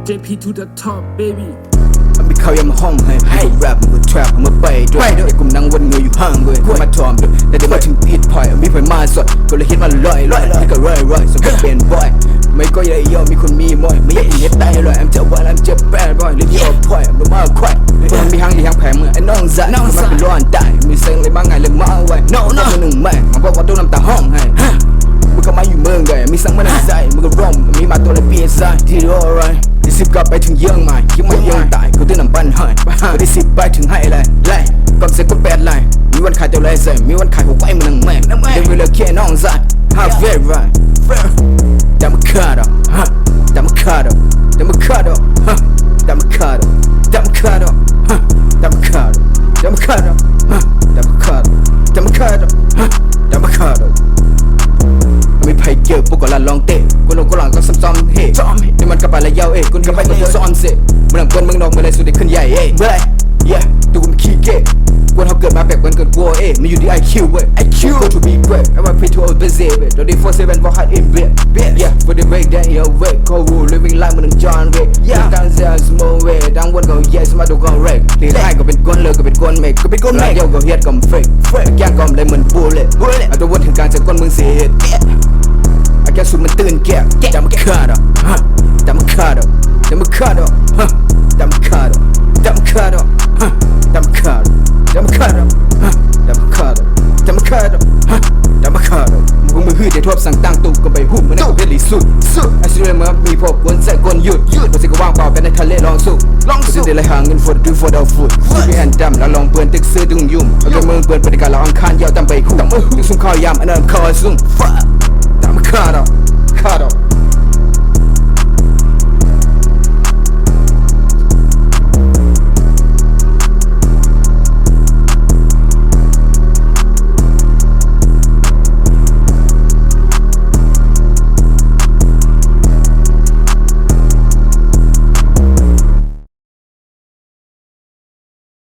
JP to the top baby มีเขายังมาห้องให้แรปมันก็แทรปมาไปด้วยไอ้กลุ่มนั่งวนเงยอยู่ห้างเว้ยมาทอมด้วยแต่เดี๋ยวมาถึงพีทพอยมีไฟมาสดก็เลยฮิตมาลอยให้ก็ร่อยสมกับเป็นบอยไม่ก็ยังยอมมีคนมีมอยไม่อยากเห็นตายเลยI'm just one I'm just bad boy เลยที่ออกพอยมันมาควายมันมีหางที่หางแผลเมื่อไอ้น้องใจมันเป็นร้อนตายมีเซ็งเลยบางไงเลยมาไว้มันหนึ่งแม่มันบอกว่าต้องน้ำตาห้องให้มึงก็มาอยู่เมืองไงมีสังมันในใจมึงก็ร้องมีมาตัวเลยเปลี่ยนใจที่รออะไรที่สิบกลับไปถึงเยื่องใหม่คิดว่าเยื่องตายกูตื่นน้ำปั้นให้ก็ได้สิบไปถึงให้เลยไล่ก่อนเสร็จก็แปดไล่มีวันขายตัวไรใส่มีวันขายหัวไก่มึงนั่งแม่เดี๋ยวเวลาแค่น้องใจฮาเฟ่ไรแต่มาฆ่าดอกแต่มาฆ่าดอกแต่มาฆ่าดอกแต่มาฆ่าดอกแต่มาฆ่าดอกแต่มาฆ่าดอกแต่มาฆ่าดอกแต่มาฆ่าดอกแต่มาฆ่าดอกแต่มาฆ่าดอกไม่ไพ่เจอพวกก็ลันลองเตะกูลงกูหลังก็ซ้ำเฮ้นี่มันกระบะระยาวกูกระบะก็ซ้อมเสียมึงหลังคนมึงนอกมาเลยสุดเด็กขึ้นใหญ่เว้ยตัวกูขี้เก๋กูเขาเกิดมาแบบกันเกิดกลัวมันอยู่ที่ IQ เว้ย go to be great I want pay to all busy เว้ย don't they force even for hard in bed for the break that you wait cold rule living life มึงJohn Wick ตั้งใจ small way ตั้งวันก็ yes มาดูก็ wreck หลีกให้ก็เป็นก้นเลยก็เป็นก้นเมกก็เป็นก้นเมกเดียวก็เฮ็ดก็ fake แกงก็เลยเหมือน bullet เอาตัววันถึงการจะก้นมึงเสียไอ้แกสุดมันตื่นแก่จะมาฆ่าดอกจะมาฆ่าดอกจะมาฆ่าดอกจะมาฆ่าดอกจะมาฆ่าดอกจะมาฆ่าดอกจะมาฆ่าดอกจะมาฆ่าดอกจะมาฆ่าดอกจะมาฆ่าดอกมึงมือหื้อจะทบสั่งตั้งตุกก็ไปหุ่มมันก็เป็นลิสุดไอ้สิ่งเมื่อมีพวกวนใส่ก้นหยุดมันสิก็ว่างเปล่าเป็นในทะเลลองสู้เดี๋ยวเลยหาเงิน for the for the food พี่แอนดำแล้วลองเปื่อนตึกซื้อดึงยุ่มเอาตัวเมืองเปื่อนปฏิการเราอังคารยาวตามไปคู่ตึกซุ่มข้าวยามอันนั้นข้าวซุ่ม